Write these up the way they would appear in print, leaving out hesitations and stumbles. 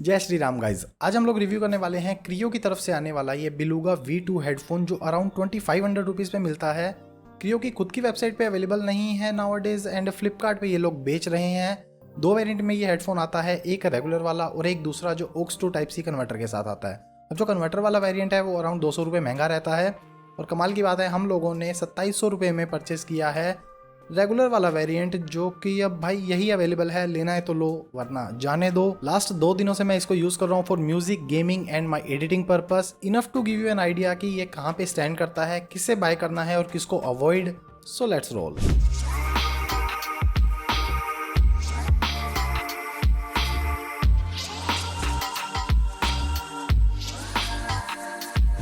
जय श्री राम गाइज। आज हम लोग रिव्यू करने वाले हैं क्रियो की तरफ से आने वाला ये बेलुगा V2 हेडफोन जो अराउंड 2500 रुपीज़ पे मिलता है। क्रियो की खुद की वेबसाइट पे अवेलेबल नहीं है नाउअडेज एंड फ्लिपकार्ट पे ये लोग बेच रहे हैं। दो वेरिएंट में ये हेडफोन आता है, एक रेगुलर वाला और एक दूसरा जो OX to Type C converter के साथ आता है। अब जो कन्वर्टर वाला वेरिएंट है वो अराउंड 200 रुपये महंगा रहता है और कमाल की बात है हम लोगों ने 2700 रुपये में परचेस किया है रेगुलर वाला वेरिएंट, जो कि अब भाई यही अवेलेबल है, लेना है तो लो वरना जाने दो। लास्ट 2 दिनों से मैं इसको यूज़ कर रहा हूँ for music, gaming and my editing purpose. Enough to give you an idea कि ये कहाँ पे स्टैंड करता है, किससे बाय करना है और किसको avoid. So let's roll.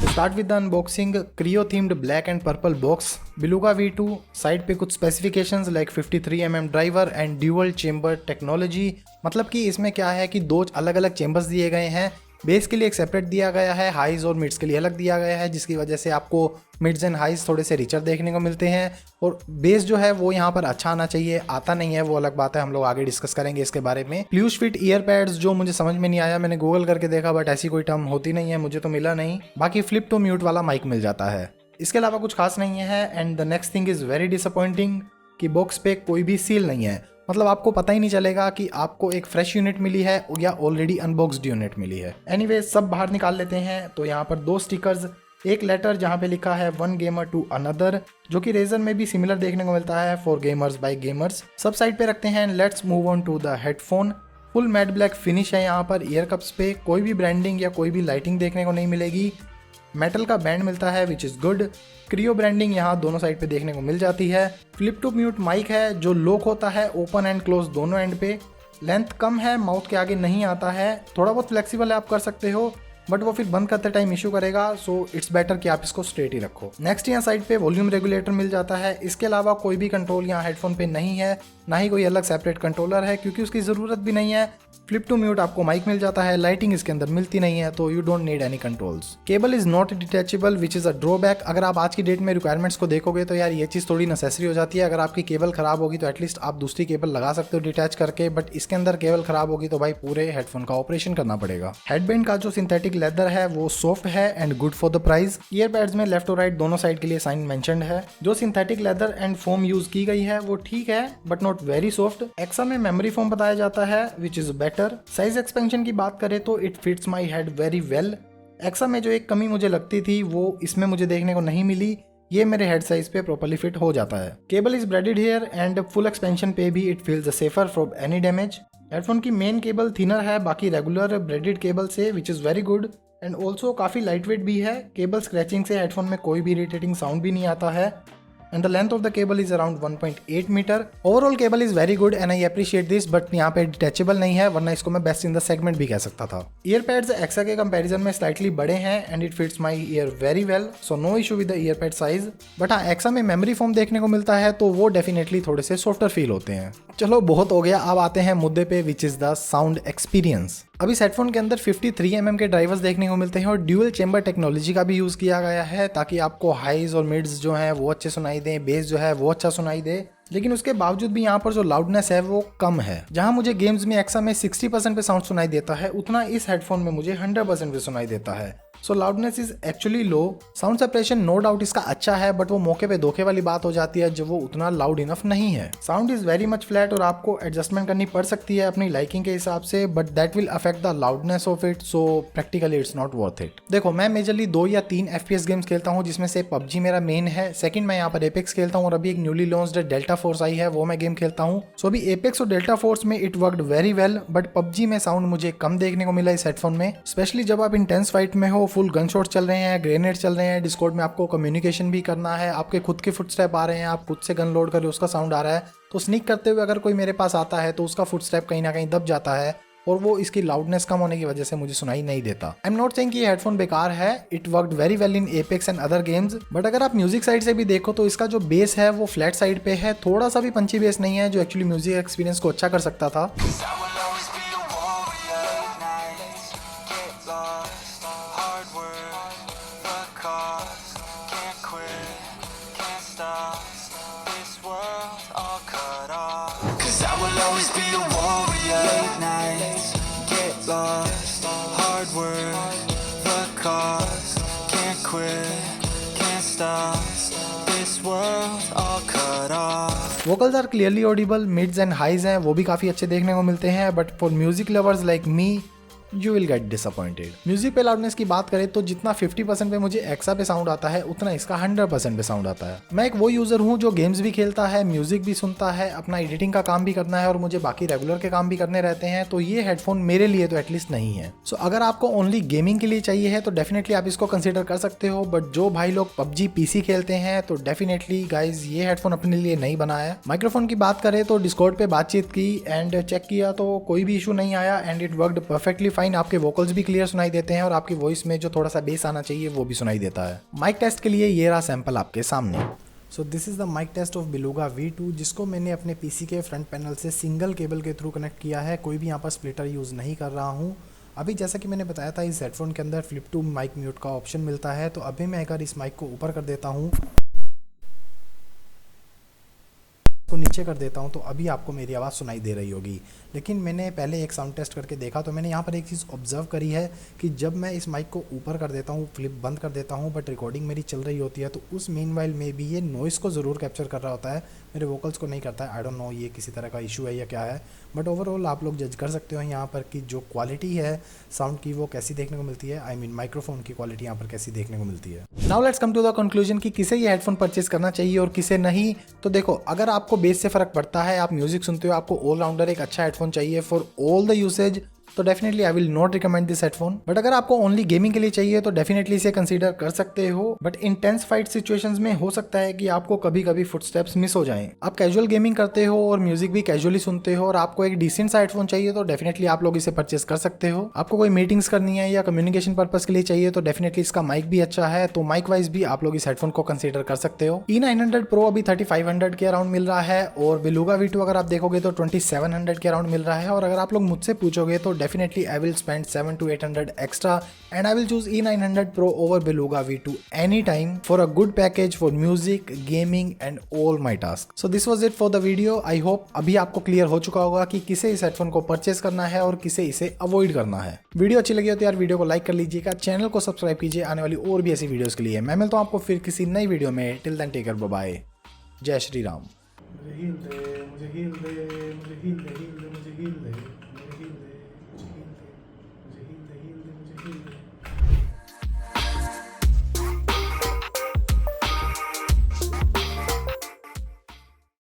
Start with the unboxing. Kreo themed black and purple box, Beluga V2। Side पे कुछ specifications like 53mm driver and dual chamber technology. मतलब कि इसमें क्या है कि 2 अलग अलग चेंबर्स दिए गए हैं। बेस के लिए एक सेपरेट दिया गया है, हाइज और मिड्स के लिए अलग दिया गया है, जिसकी वजह से आपको मिड्स एंड हाइज थोड़े से रिचर देखने को मिलते हैं। और बेस जो है वो यहाँ पर अच्छा आना चाहिए, आता नहीं है वो अलग बात है, हम लोग आगे डिस्कस करेंगे इसके बारे में। प्लूश फिट ईयर पैड्स जो मुझे समझ में नहीं आया, मैंने गूगल करके देखा बट ऐसी कोई टर्म होती नहीं है, मुझे तो मिला नहीं। बाकी फ्लिप टू म्यूट वाला माइक मिल जाता है, इसके अलावा कुछ खास नहीं है। And the next thing is very disappointing कि बॉक्स पे कोई भी सील नहीं है। मतलब आपको पता ही नहीं चलेगा कि आपको एक फ्रेश यूनिट मिली है या ऑलरेडी अनबॉक्स्ड यूनिट मिली है। एनीवे सब बाहर निकाल लेते हैं। तो यहाँ पर 2 स्टिकर्स, एक लेटर जहाँ पे लिखा है वन गेमर टू अनदर, जो कि रेजर में भी सिमिलर देखने को मिलता है, फॉर गेमर्स बाय गेमर्स। सब साइड पे रखते हैं। Let's move on to the headphone. Full matte black finish है यहाँ पर। ईयर कप्स पे कोई भी ब्रांडिंग या कोई भी लाइटिंग देखने को नहीं मिलेगी। मेटल का बैंड मिलता है which is good. Kreo branding यहाँ दोनों साइड पे देखने को मिल जाती है। फ्लिप टू म्यूट माइक है जो लॉक होता है ओपन एंड क्लोज दोनों एंड पे। लेंथ कम है, माउथ के आगे नहीं आता है, थोड़ा बहुत फ्लेक्सिबल है, आप कर सकते हो बट वो फिर बंद करते टाइम इशू करेगा। सो इट्स बेटर कि आप इसको स्ट्रेट ही रखो। नेक्स्ट यहाँ साइड पे वॉल्यूम रेगुलेटर मिल जाता है। इसके अलावा कोई भी कंट्रोल यहाँ हेडफोन पे नहीं है, ना ही कोई अलग सेपरेट कंट्रोलर है क्योंकि उसकी ज़रूरत भी नहीं है। फ्लिप टू म्यूट आपको माइक मिल जाता है, लाइटिंग इसके अंदर मिलती नहीं है, तो you don't need any controls. Cable is not detachable which is a drawback. अगर आप आज की डेट में रिक्वायरमेंट्स को देखोगे तो यार ये चीज़ थोड़ी नेसेसरी हो जाती है। अगर आपकी केबल खराब होगी तो एटलीस्ट आप दूसरी केबल लगा सकते हो डिटैच करके, बट इसके अंदर केबल खराब होगी तो भाई पूरे हेडफोन का ऑपरेशन करना पड़ेगा। हेडबैंड का जो सिंथेटिक लेदर है वो सॉफ्ट है and good for the price. Earpads में लेफ्ट और राइट दोनों साइड के लिए साइन मेंशन्ड है। जो synthetic leather and foam use की गई है वो ठीक है बट नॉट वेरी सॉफ्ट। एक्सा में मेमोरी फोम बताया जाता है which is better. Size expansion की बात करें तो it fits my head very well. एक्सा में जो एक कमी मुझे लगती थी वो इसमें मुझे देखने को नहीं मिली, ये मेरे हेड साइज पे प्रॉपर्ली फिट हो जाता है। Cable is braided here and full expansion पे भी it feels safer from any damage. Headphone की मेन केबल थिनर है बाकी रेगुलर ब्रेडेड केबल से which is very good and also काफ़ी लाइट वेट भी है। केबल स्क्रैचिंग से हेडफोन में कोई भी इरिटेटिंग साउंड भी नहीं आता है and the length of the cable is around 1.8 metre. Overall cable is very good and I appreciate this, but यहाँ पे डिटैचेबल नहीं है वरना इसको मैं बेस्ट इन द सेगमेंट भी कह सकता था। ईयरपैड्स एक्सा के कंपैरिजन में स्लाइटली बड़े हैं and it fits my ear very well, so no issue with the earpad size. But हाँ, एक्सा में मेमोरी फोम देखने को मिलता है तो वो डेफिनेटली थोड़े से सॉफ्टर फील होते हैं। चलो बहुत हो गया, अब आते हैं मुद्दे पे which is the sound experience. अब इस हेडफोन के अंदर 53mm के ड्राइवर्स देखने को मिलते हैं और ड्यूअल चेंबर टेक्नोलॉजी का भी यूज़ किया गया है ताकि आपको हाइज और मिड्स जो हैं वो अच्छे सुनाई दें, बेस जो है वो अच्छा सुनाई दे। लेकिन उसके बावजूद भी यहाँ पर जो लाउडनेस है वो कम है। जहाँ मुझे गेम्स में एक्सा में 60% पे साउंड सुनाई देता है उतना इस हेडफोन में मुझे 100% पे सुनाई देता है। So loudness is actually low. Sound separation no doubt इसका अच्छा है बट वो मौके पे धोखे वाली बात हो जाती है जब वो उतना लाउड इनफ नहीं है। Sound is very much flat और आपको एडजस्टमेंट करनी पड़ सकती है अपनी लाइकिंग के हिसाब से, but that will affect the loudness of it, so practically it's not worth it. देखो मैं मेजरली 2 या 3 FPS गेम्स खेलता हूँ जिसमें से PUBG मेरा मेन है। सेकंड मैं यहाँ पर एपेक्स खेलता हूँ और अभी एक न्यूली लॉन्च्ड डेल्टा फोर्स आई है वो मैं गेम खेलता हूँ। सो अभी एपेक्स और डेल्टा फोर्स में it worked very well but PUBG में साउंड मुझे कम देखने को मिला इस हेडफोन में, स्पेशली जब आप इंटेंस फाइट में हो, फुल गन शॉट चल रहे हैं, ग्रेनेड चल रहे हैं, डिस्कॉर्ड में आपको कम्युनिकेशन भी करना है, आपके खुद के फुटस्टेप आ रहे हैं, आप खुद से गन लोड कर रहे हो उसका साउंड आ रहा है, तो स्नीक करते हुए अगर कोई मेरे पास आता है तो उसका फुटस्टेप कहीं ना कहीं दब जाता है और वो इसकी लाउडनेस कम होने की वजह से मुझे सुनाई नहीं देता। आई एम नॉट सेइंग कि ये हेडफोन बेकार है, it worked very well in apex and other games, but अगर आप म्यूजिक साइड से भी देखो तो इसका जो बेस है वो फ्लैट साइड पे है, थोड़ा सा भी पंची बेस नहीं है जो एक्चुअली म्यूजिक एक्सपीरियंस को अच्छा कर सकता था। always be a warrior. Late nights, get lost. worth the cost. Can't quit, can't stop. This world all cut off. Vocals are clearly audible, mids and highs हैं वो भी काफ़ी अच्छे देखने को मिलते हैं, but for music lovers like me you will get disappointed. Music पे लाउडनेस की बात करें तो जितना 50% पे मुझे एक्सा पे साउंड आता है उतना इसका 100% पे साउंड आता है। मैं एक वो यूजर हूँ जो गेम्स भी खेलता है, म्यूजिक भी सुनता है, अपना एडिटिंग का काम भी करना है और मुझे बाकी रेगुलर के काम भी करने रहते हैं, तो ये हेडफोन मेरे लिए तो एटलीस्ट नहीं है। सो अगर आपको ओनली गेमिंग के लिए चाहिए है तो डेफिनेटली आप इसको कंसिडर कर सकते हो, बट जो भाई लोग पबजी पीसी खेलते हैं तो डेफिनेटली गाइज ये हेडफोन अपने लिए नहीं बनाया है। माइक्रोफोन की बात करें तो डिस्कॉर्ड पे बातचीत की एंड चेक किया तो कोई भी इशू नहीं आया and it worked perfectly fine. आपके वोकल्स भी क्लियर सुनाई देते हैं और आपकी वॉइस में जो थोड़ा सा बेस आना चाहिए वो भी सुनाई देता है। माइक टेस्ट के लिए ये रहा सैंपल आपके सामने। So this is the mic test of Beluga V2 जिसको मैंने अपने पीसी के फ्रंट पैनल से सिंगल केबल के थ्रू कनेक्ट किया है, कोई भी यहाँ पर स्प्लिटर यूज़ नहीं कर रहा हूँ। अभी जैसा कि मैंने बताया था इस हेडफोन के अंदर फ्लिप टू माइक म्यूट का ऑप्शन मिलता है, तो अभी मैं अगर इस माइक को ऊपर कर देता हूँ को नीचे कर देता हूं तो अभी आपको मेरी आवाज़ सुनाई दे रही होगी। लेकिन मैंने पहले एक साउंड टेस्ट करके देखा तो मैंने यहाँ पर एक चीज़ ऑब्जर्व करी है कि जब मैं इस माइक को ऊपर कर देता हूँ, फ्लिप बंद कर देता हूँ, बट रिकॉर्डिंग मेरी चल रही होती है तो उस मीनवाइल में भी ये नॉइस को ज़रूर कैप्चर कर रहा होता है, मेरे वोकल्स को नहीं करता है। आई डोंट नो ये किसी तरह का इशू है या क्या है, बट ओवरऑल आप लोग जज कर सकते हो यहाँ पर कि जो क्वालिटी है साउंड की वो कैसी देखने को मिलती है। आई मीन माइक्रोफोन की क्वालिटी यहाँ पर कैसी देखने को मिलती है। Now let's come to the conclusion कि किसे ये हेडफोन परचेज करना चाहिए और किसे नहीं। तो देखो, अगर आपको बेस से फ़र्क पड़ता है, आप म्यूजिक सुनते हो, आपको ऑलराउंडर एक अच्छा हेडफोन चाहिए फॉर ऑल द यूसेज, तो definitely I will not recommend this headphone. But अगर आपको ओनली गेमिंग के लिए चाहिए तो डेफिनेटली इसे कंसीडर कर सकते हो, बट इंटेंस फाइट सिचुएशंस में हो सकता है कि आपको कभी कभी फुटस्टेप्स मिस हो जाएं। आप कैजुअल गेमिंग करते हो और म्यूजिक भी कैजुअली सुनते हो और आपको एक डिसेंट सा हेडफोन चाहिए तो डेफिनेटली आप लोग इसे परचेस कर सकते हो। आपको कोई मीटिंग्स करनी है या कम्युनिकेशन पर्पज के लिए चाहिए तो डेफिनेटली इसका माइक भी अच्छा है, तो माइक वाइज भी आप लोग इस हेडफोन को कंसीडर कर सकते हो। E900 Pro अभी 3500 के अराउंड मिल रहा है और Beluga V2 अगर आप देखोगे तो 2700 के अराउंड मिल रहा है। और अगर आप लोग मुझसे पूछोगे तो definitely I will spend 700 to 800 extra and I will choose E900 Pro over Beluga V2 anytime for a good package for music, gaming and all my tasks. So this was it for the video. I hope अभी आपको clear हो चुका होगा कि किसे इस headphone को purchase करना है और किसे इसे अवॉइड करना है। वीडियो अच्छी लगी हो तो यार वीडियो को लाइक कर लीजिएगा, चैनल को सब्सक्राइब कीजिए आने वाली और भी ऐसी वीडियोस के लिए। मैं मिलता हूँ आपको फिर किसी नई वीडियो में। Till then take care, bye bye, जय श्री राम।